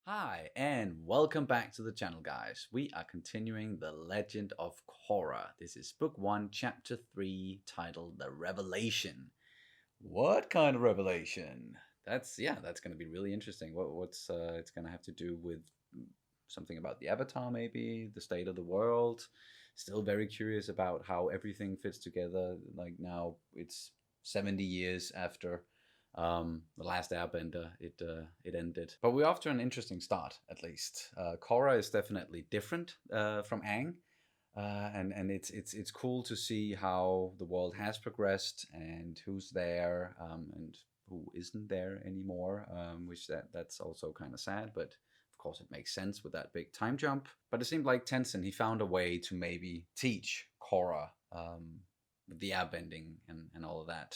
Hi, and welcome back to the channel, guys. We are continuing The Legend of Korra. This is Book 1, Chapter 3, titled The Revelation. What kind of revelation? That's going to be really interesting. What's it's going to have to do with something about the Avatar, maybe the state of the world. Still very curious about how everything fits together. Like now, it's 70 years after the last Airbender. It ended, but we're off to an interesting start. At least Korra is definitely different from Aang. And it's cool to see how the world has progressed and who's there and who isn't there anymore. Which that's also kind of sad, but of course it makes sense with that big time jump. But it seemed like Tencent he found a way to maybe teach Korra the airbending and all of that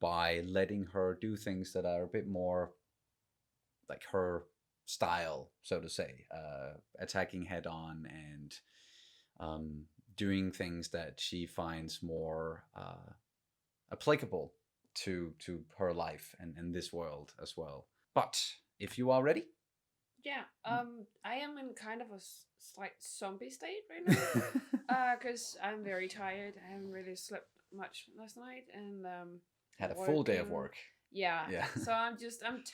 by letting her do things that are a bit more like her style, so to say, attacking head on and doing things that she finds more applicable to her life and this world as well. But if you are ready, Yeah, I am in kind of a slight zombie state right now. Because I'm very tired. I haven't really slept much last night, and had a full day of working. work. Yeah, Yeah. so I'm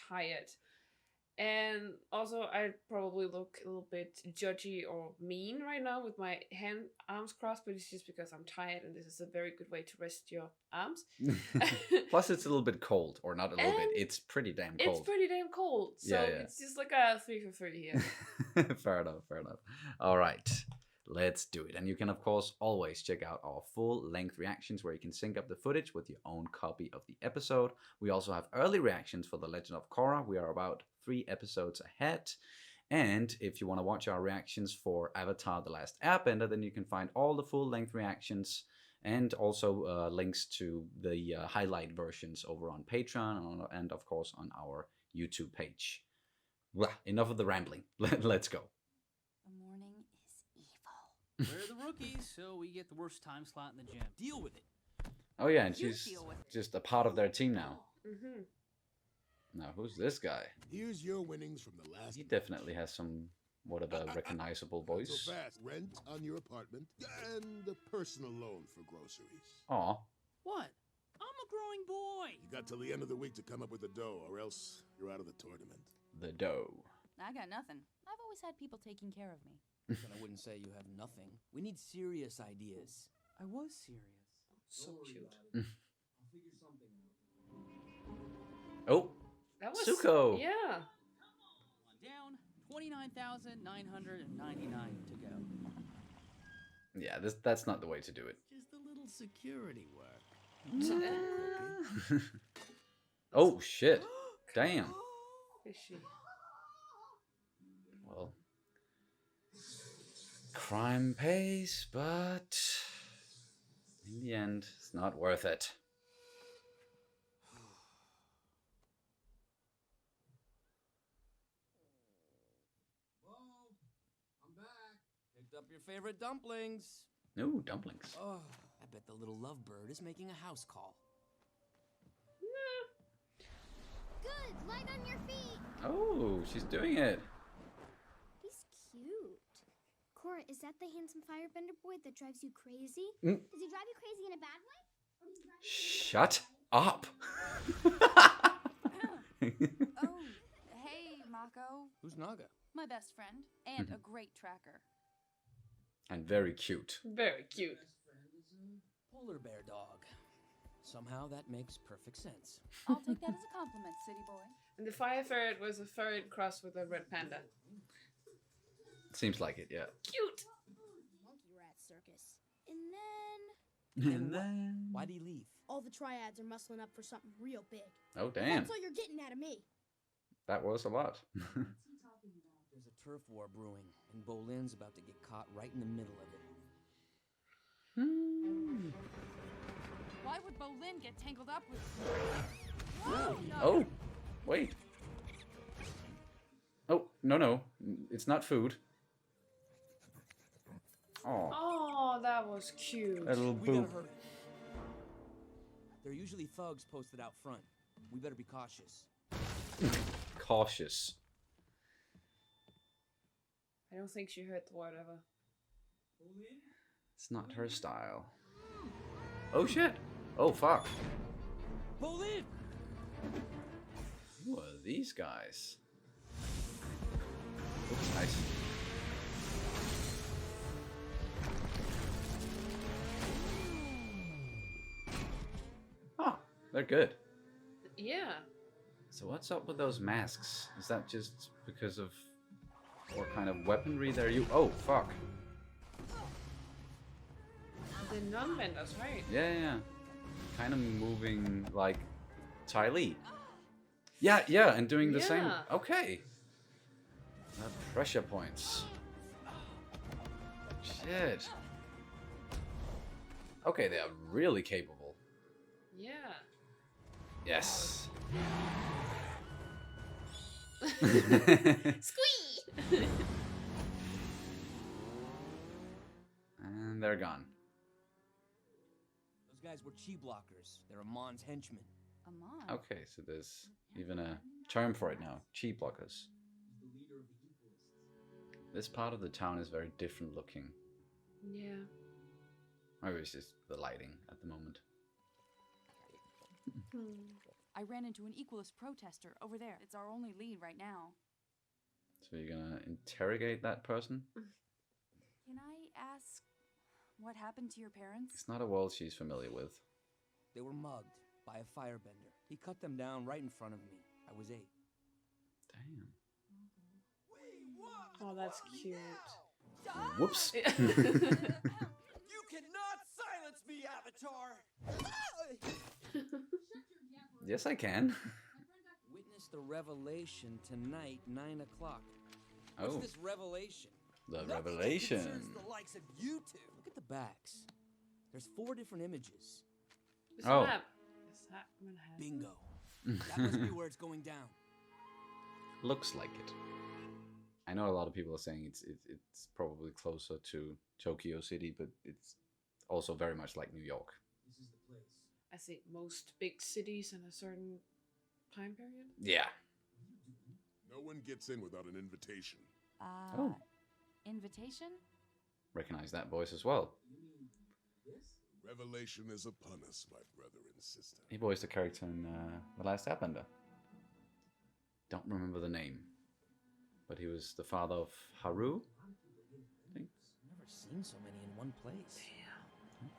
tired, and also I probably look a little bit judgy or mean right now with my arms crossed, but it's just because I'm tired, and this is a very good way to rest your arms. Plus, it's a little bit cold, or not a little bit. And It's pretty damn cold. It's pretty damn cold, so Yeah, yeah. it's just like a 3 for 3 here. Fair enough, fair enough. All right, let's do it. And you can, of course, always check out our full length reactions where you can sync up the footage with your own copy of the episode. We also have early reactions for The Legend of Korra. We are about 3 episodes ahead. And if you want to watch our reactions for Avatar The Last Airbender, then you can find all the full length reactions and also links to the highlight versions over on Patreon and, of course, on our YouTube page. Well, enough of the rambling. Let's go. The morning is evil. We're the rookies, so we get the worst time slot in the gym. Deal with it. Oh yeah, and You she's deal with it. just a part of their team now. Mm-hmm. Now, who's this guy? Here's your winnings from the last. He definitely has somewhat of a recognizable Not voice. so fast. Rent on your apartment and a personal loan for groceries. Aw. What? I'm a growing boy. You got till the end of the week to come up with the dough, or else you're out of the tournament. The dough. I got nothing. I've always had people taking care of me. But I wouldn't say you have nothing. We need serious ideas. I was serious. So cute. I'll figure something out. Oh, That was Zuko. Yeah. One down. 29,999 to go. yeah. That's not the way to do it. Just a little security work. Oh shit! Damn. Fishy. Well, crime pays, but in the end, it's not worth it. Whoa, I'm back. Picked up your favorite dumplings. No dumplings. Oh, I bet the little lovebird is making a house call. Good, light on your feet. Oh, she's doing it. He's cute. Korra, is that the handsome firebender boy that drives you crazy? Mm. Does he drive you crazy in a bad way? Or does he drive you Shut up. Oh, hey, Mako. Who's Naga? My best friend. And a great tracker. And very cute. Very cute. Best friend is a polar bear dog. Somehow that makes perfect sense. I'll take that as a compliment, city boy. And the fire ferret was a ferret crossed with a red panda. Seems like it, yeah. Cute. monkey rat circus? And then Why'd he leave? all the triads are muscling up for something real big. Oh damn, That's all you're getting out of me. that was a lot. There's a turf war brewing, and Bolin's about to get caught right in the middle of it. Why would Bolin get tangled up with... Oh, wait. Oh, no, it's not food. Oh, Oh, that was cute. a little We gotta boo. hurry. There are usually thugs posted out front. We better be cautious. Cautious. I don't think she heard the word ever. It's not her style. Oh shit! Oh fuck! Bolin! Who are these guys? Looks nice. Oh, they're good. Yeah. So what's up with those masks? Is that just because of what kind of weaponry they're using? Oh fuck! The non-benders, right? Yeah. Kind of moving like Ty Lee. Yeah, and doing the same. Yeah. Okay. Pressure points. Shit. Okay, they are really capable. Yeah. Yes. Squee! And they're gone. Those guys were chi blockers. They're Amon's henchmen. Amon. Okay, so there's even a term for it now. Chi blockers. This part of the town is very different looking. Yeah. Maybe it's just the lighting at the moment. I ran into an Equalist protester over there. It's our only lead right now. So you're gonna interrogate that person? Can I ask what happened to your parents? It's not a world she's familiar with. They were mugged by a firebender. He cut them down right in front of me. I was 8. Damn. Oh, that's cute. Whoops. Yeah. You cannot silence me, Avatar! Yes, I can. Witness the revelation tonight, 9 o'clock. Oh, What's this revelation? the Nothing that revelation. concerns the likes of you two. Look at the backs. There's 4 different images. Is Oh. that Manhattan? Bingo. That must be where it's going down. Looks like it. I know a lot of people are saying it's probably closer to Tokyo City, but it's also very much like New York. I think most big cities in a certain time period. Yeah. No one gets in without an invitation. Oh. Invitation? Recognize that voice as well. Revelation is upon us, my brother and sister. He voiced a character in The Last Airbender. Don't remember the name, but he was the father of Haru. I think. Never seen so many in one place. Damn.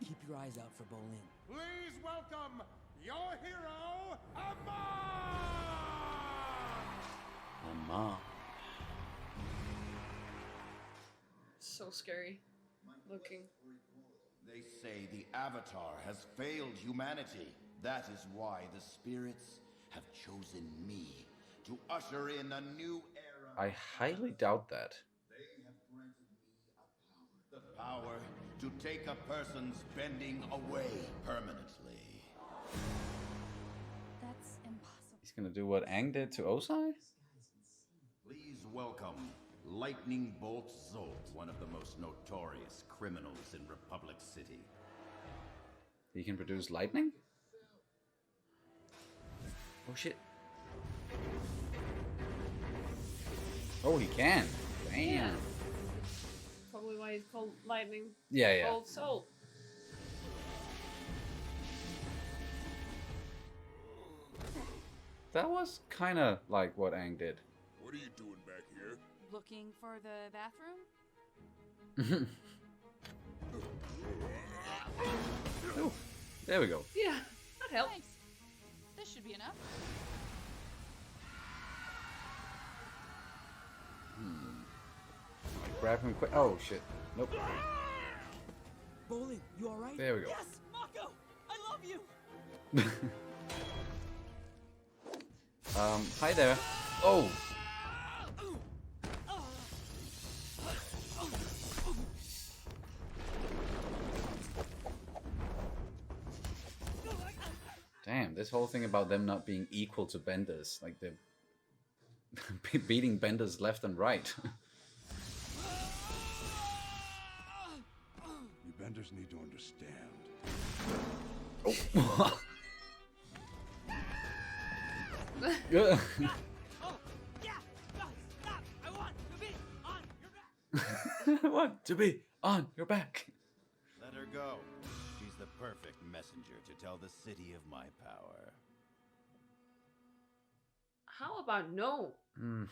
Keep your eyes out for Bolin. Please welcome your hero, Amon! Amon. So scary looking. They say the Avatar has failed humanity. That is why the spirits have chosen me to usher in a new era. I highly doubt that. They have granted me a power. The power to take a person's bending away permanently. That's impossible. He's gonna do what Aang did to Osai? Please welcome Lightning Bolt Zolt, one of the most notorious criminals in Republic City. He can produce lightning? Oh shit. Oh, he can. Damn. Yeah. Probably why he's called Lightning Yeah. Bolt Soul. That was kind of like what Aang did. What are you doing back here? Looking for the bathroom? Oh, there we go. Yeah, that helps. Thanks. This should be enough. Grab him quick. Oh shit. Nope. Bolin, you alright? There we go. Yes, Mako! I love you! Hi there. Oh. Damn, this whole thing about them not being equal to benders, like they're beating benders left and right. You benders need to understand. Oh. Yeah. want to be on your back. Let her go. She's the perfect messenger to tell the city of my power. How about no? Mm.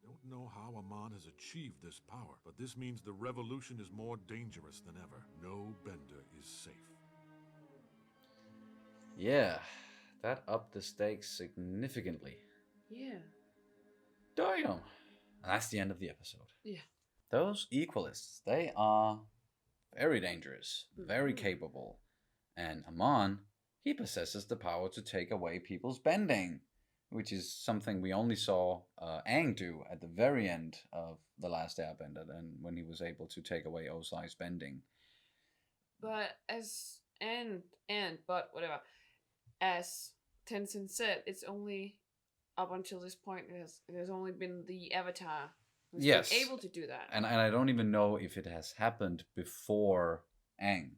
Don't know how Amon has achieved this power, but this means the revolution is more dangerous than ever. No bender is safe. Yeah, that upped the stakes significantly. Yeah. Damn. And that's the end of the episode. Yeah. Those Equalists, they are very dangerous, very capable. And Amon, he possesses the power to take away people's bending, which is something we only saw Aang do at the very end of The Last Airbender, and when he was able to take away Ozai's bending. But but whatever. As Tenzin said, it's only up until this point it has only been the Avatar who's Yes. been able to do that. And I don't even know if it has happened before Aang.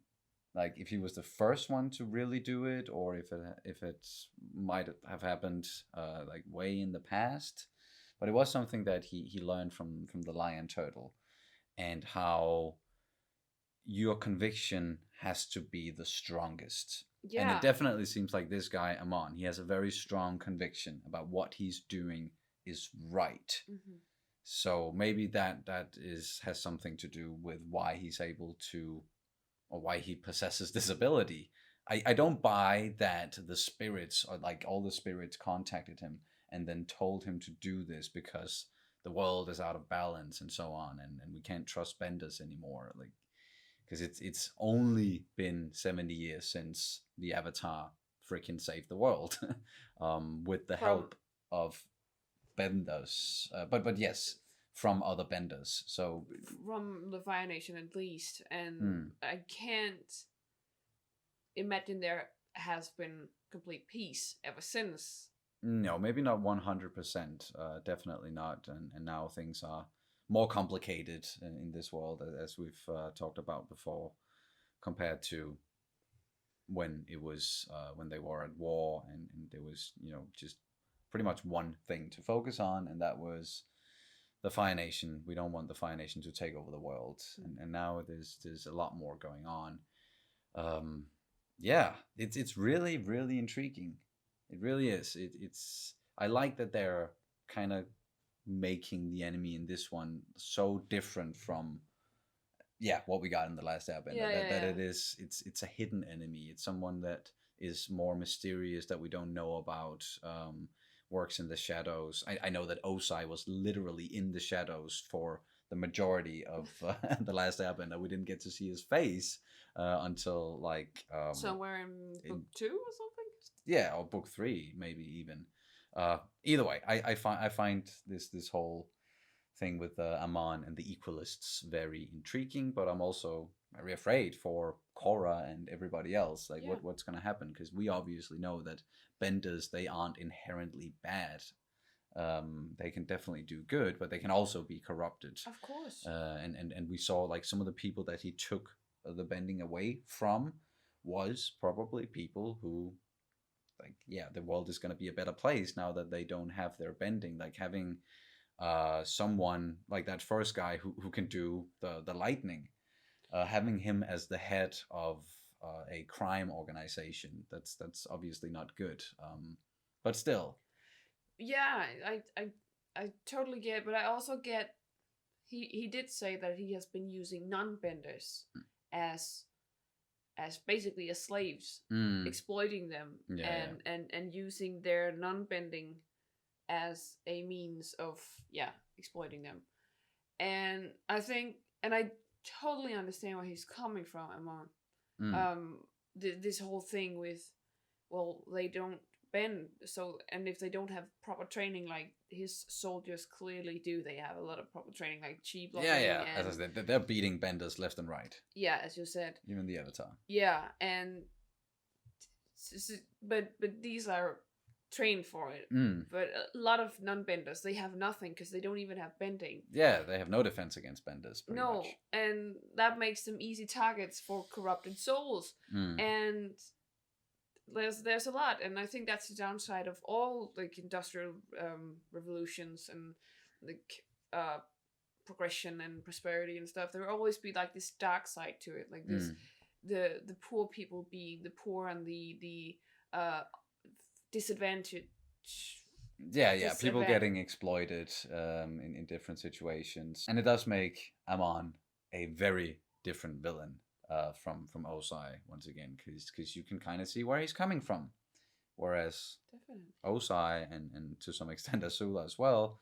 Like if he was the first one to really do it, or if it might have happened like way in the past. But it was something that he learned from the lion turtle, and how your conviction has to be the strongest. Yeah. And it definitely seems like this guy, Amon, he has a very strong conviction about what he's doing is right. Mm-hmm. So maybe that has something to do with why he's able to, or why he possesses this ability. I don't buy that the spirits, or like all the spirits, contacted him and then told him to do this because the world is out of balance and so on, and we can't trust benders anymore. Like, because it's only been 70 years since the Avatar freaking saved the world with the help of benders. But yes, from other benders. So from the Fire Nation at least. And I can't imagine there has been complete peace ever since. No, maybe not 100%. Definitely not. And now things are more complicated in this world, as we've talked about before, compared to when it was when they were at war, and there was just pretty much one thing to focus on, and that was the Fire Nation. We don't want the Fire Nation to take over the world, and now there's a lot more going on. Yeah, it's really, really intriguing. It really is. It's I like that they're kind of making the enemy in this one so different from what we got in The Last Airbender. That it's a hidden enemy. It's someone that is more mysterious, that we don't know about, works in the shadows. I know that Ozai was literally in the shadows for the majority of The Last Airbender. We didn't get to see his face until like somewhere in book 2 or something. Yeah, or book 3 maybe even. Either way, I find this whole thing with Amon and the Equalists very intriguing, but I'm also very afraid for Korra and everybody else. Like what's going to happen, because we obviously know that benders, they aren't inherently bad. They can definitely do good, but they can also be corrupted. Of course. And we saw like some of the people that he took the bending away from was probably people who, like, the world is going to be a better place now that they don't have their bending. Like having someone like that first guy who can do the lightning, having him as the head of a crime organization, that's obviously not good. But still. Yeah, I totally get, but I also get he did say that he has been using non-benders as basically as slaves, exploiting them, and using their non-bending as a means of exploiting them. And I think, and I totally understand where he's coming from, Amon. This whole thing with, well, they don't bend, so, and if they don't have proper training, like his soldiers clearly do, they have a lot of proper training, like chi blocking. As I said, they're beating benders left and right. Yeah, as you said. Even the Avatar. Yeah, and but these are trained for it. But a lot of non-benders, they have nothing because they don't even have bending. Yeah, they have no defense against benders. No, much. And that makes them easy targets for corrupted souls. And there's a lot, and I think that's the downside of all like industrial revolutions and like progression and prosperity and stuff. There will always be like this dark side to it, like this Mm. the poor people being the poor and the disadvantaged. Yeah, people disadvan- getting exploited in different situations, and it does make Amon a very different villain from Osai once again, because you can kind of see where he's coming from, whereas Definitely. Osai and to some extent Azula as well,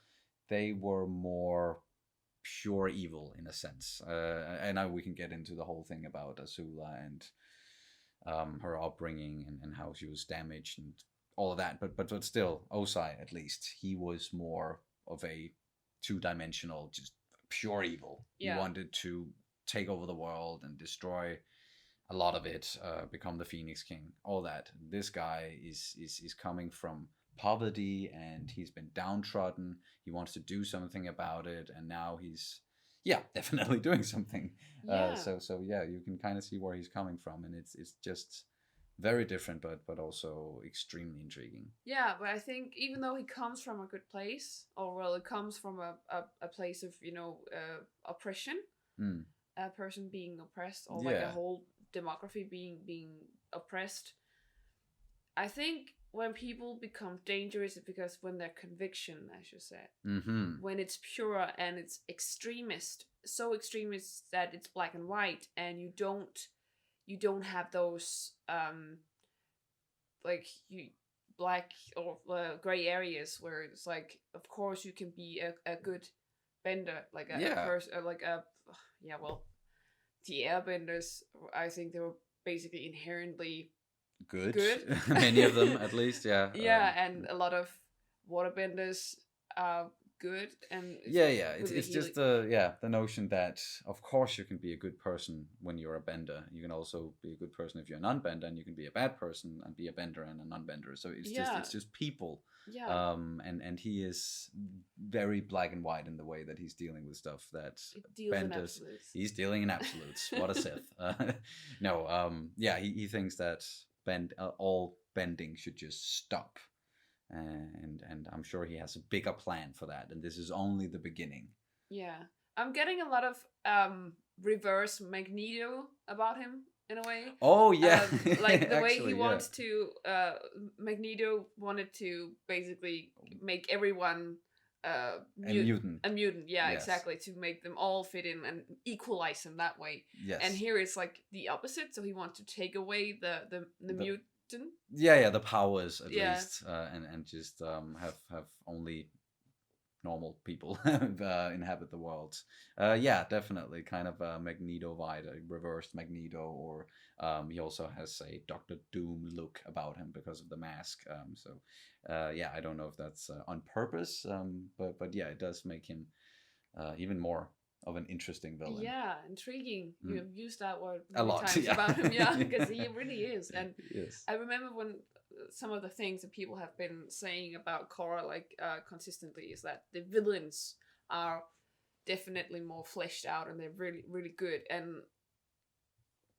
they were more pure evil in a sense. And now we can get into the whole thing about Azula and her upbringing and how she was damaged and all of that. But still, Osai, at least, he was more of a two-dimensional, just pure evil. Yeah. He wanted to take over the world and destroy a lot of it, become the Phoenix King, all that. This guy is coming from poverty, and he's been downtrodden. He wants to do something about it, and now he's definitely doing something. Yeah. So yeah, you can kind of see where he's coming from, and it's just very different, but also extremely intriguing. Yeah, but I think even though he comes from a good place, or well, it comes from a place of oppression, a person being oppressed, or like a Yeah. whole demography being oppressed. I think when people become dangerous, it's because when their conviction, as you said, Mm-hmm. when it's pure and it's extremist, so extremist that it's black and white, and you don't have those black or gray areas where it's like, of course you can be a good bender, like a Yeah. person, the airbenders, I think they were basically inherently Good. Good. Many of them, at least. Yeah. and a lot of waterbenders are good, and Yeah. with It's the just the notion that of course you can be a good person when you're a bender. You can also be a good person if you're a non-bender, and you can be a bad person and be a bender and a non-bender. So it's just people. yeah, And he is very black and white in the way that he's dealing with stuff that it deals in benders. absolutes. He's dealing in absolutes. What a Sith. He thinks that all bending should just stop. And I'm sure he has a bigger plan for that, and this is only the beginning. Yeah, I'm getting a lot of reverse Magneto about him in a way. Oh yeah, Like the way he Actually, wants to. Magneto wanted to basically make everyone a mutant. A mutant, yeah, Yes. exactly, to make them all fit in and equalize them that way. Yes. And here it's like the opposite. So he wants to take away the mutant. Yeah, the powers at Yeah. least, and just have only normal people inhabit the world. Definitely, kind of a Magneto vibe, a reversed Magneto, or he also has a Doctor Doom look about him because of the mask. I don't know if that's on purpose, but yeah, it does make him even more of an interesting villain. Yeah, intriguing. You have used that word A many lot, times yeah. about him, yeah, because he really is. And Yes. I remember when some of the things that people have been saying about Korra, like consistently, is that the villains are definitely more fleshed out, and they're really, really good. And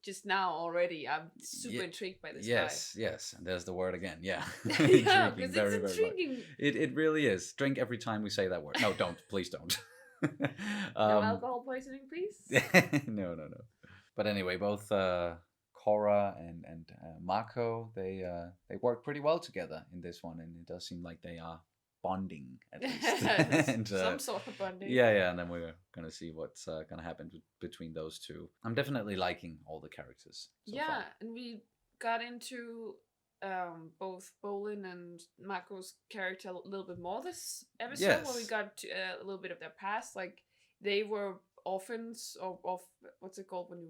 just now already, I'm super intrigued by this Yes, and there's the word again. Yeah. guy. Yeah, Intriguing, because it's much. intriguing. It really is. Drink every time we say that word. No, don't. Please don't. No alcohol poisoning, please. No. But anyway, both Korra and Mako, they work pretty well together in this one, and it does seem like they are bonding at least. And, Some sort of bonding. Yeah, and then we're gonna see what's gonna happen between those two. I'm definitely liking all the characters. So Yeah, far. and we got into both Bolin and Mako's character a little bit more this episode, where we Yes. got to, a little bit of their past. Like they were orphans, or what's it called when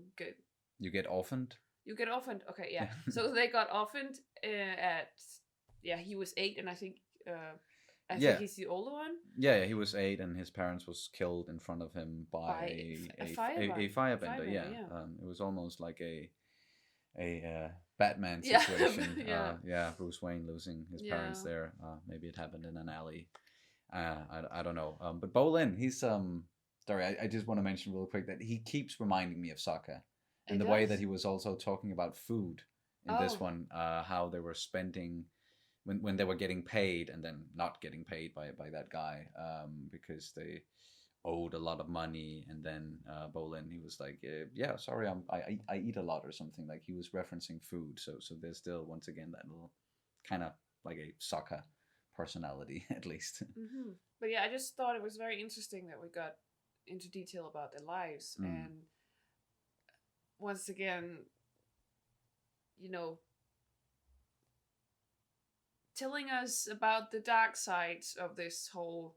you get orphaned. You get orphaned. Okay, yeah. So they got orphaned he was 8, and I think Yeah. think he's the older one. Yeah, he was 8, and his parents was killed in front of him by a firebender. firebender, Yeah, yeah. It was almost like a Batman Yeah, situation. yeah. Bruce Wayne losing his parents Yeah. there. Maybe it happened in an alley. I don't know. But Bolin, he's sorry, I just want to mention real quick that he keeps reminding me of Sokka, and He the way does? that he was also talking about food in this Oh. one, how they were spending. When they were getting paid and then not getting paid by that guy, because they owed a lot of money, and then Bolin, he was like, yeah, sorry, I eat a lot or something. Like he was referencing food, so there's still once again that little kind of like a Sokka personality at least. But yeah, I just thought it was very interesting that we got into detail about their lives, and once again, you know, telling us about the dark sides of this whole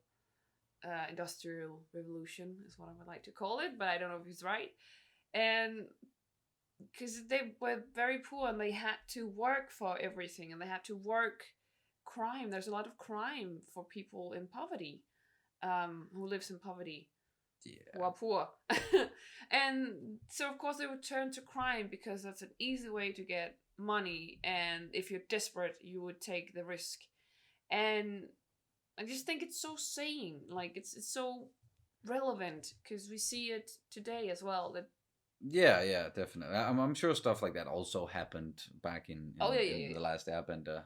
industrial revolution is what I would like to call it, but I don't know if he's right. And because they were very poor and they had to work for everything, and they had to work crime. There's a lot of crime for people in poverty, who lives in poverty, who are poor. And so of course they would turn to crime because that's an easy way to get money, and if you're desperate you would take the risk. And I just think it's so sane, like it's so relevant because we see it today as well. That Yeah, definitely. I'm sure stuff like that also happened back in the last Airbender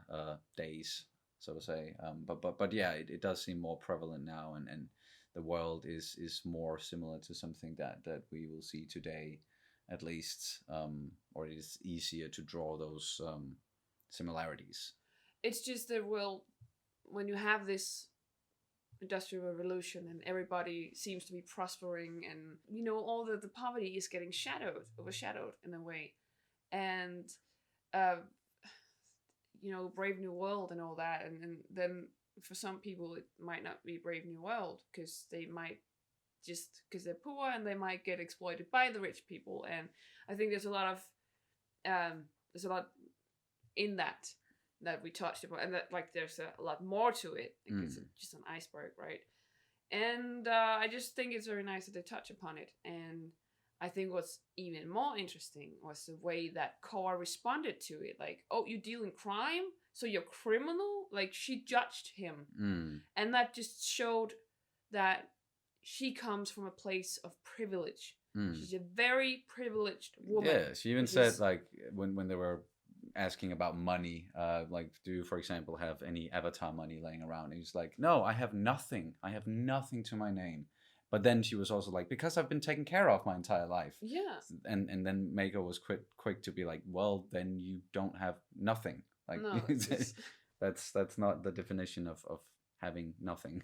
days, so to say. But yeah, it does seem more prevalent now, and the world is more similar to something that we will see today, at least, or it is easier to draw those similarities. it's just the world when you have this industrial revolution and everybody seems to be prospering, and you know all the poverty is getting overshadowed in a way. And you know, Brave New World and all that, and then for some people it might not be Brave New World because they might just because they're poor and they might get exploited by the rich people. And I think there's a lot in that we touched about, and that like there's a lot more to it. It's just an iceberg, right? And I just think it's very nice that they touch upon it. And I think what's even more interesting was the way that Korra responded to it. Like, oh, you deal in crime, so you're criminal? Like, she judged him. And that just showed that she comes from a place of privilege. She's a very privileged woman. Yeah, she even said, like, when they were asking about money, like, do you, for example, have any Avatar money laying around? And he's like, no, I have nothing. I have nothing to my name. But then she was also like, because I've been taken care of my entire life. Yeah. And then Mako was quick to be like, well, then you don't have nothing. Like, no, that's not the definition of having nothing.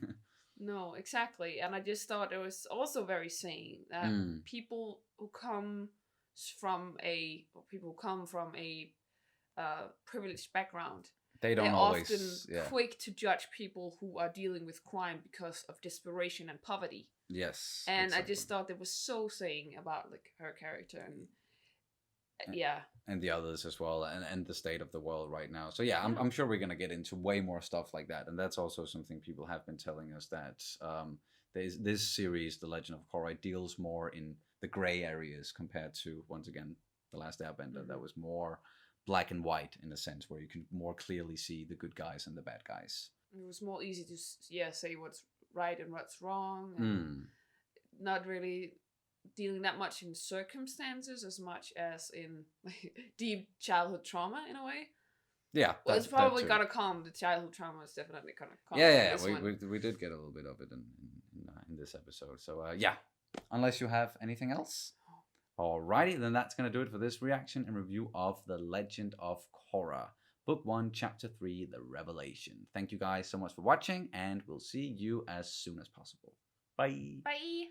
No, exactly. And I just thought it was also very sane that people who come from a privileged background, they're often quick to judge people who are dealing with crime because of desperation and poverty. Yes. And exactly. I just thought it was so saying about like her character and and the others as well, and the state of the world right now. So yeah, I'm sure we're gonna get into way more stuff like that, and that's also something people have been telling us, that this series, The Legend of Korra, deals more in the gray areas compared to, once again, The Last Airbender. That was more black and white in a sense, where you can more clearly see the good guys and the bad guys. It was more easy to say what's right and what's wrong, and not really dealing that much in circumstances as much as in like, deep childhood trauma in a way. Yeah, well, it's probably gonna come. The childhood trauma is definitely gonna come. Yeah. We did get a little bit of it in this episode. So yeah, unless you have anything else. Alrighty, then that's gonna do it for this reaction and review of The Legend of Korra, Book 1, Chapter 3, The Revelation. Thank you guys so much for watching, and we'll see you as soon as possible. Bye. Bye.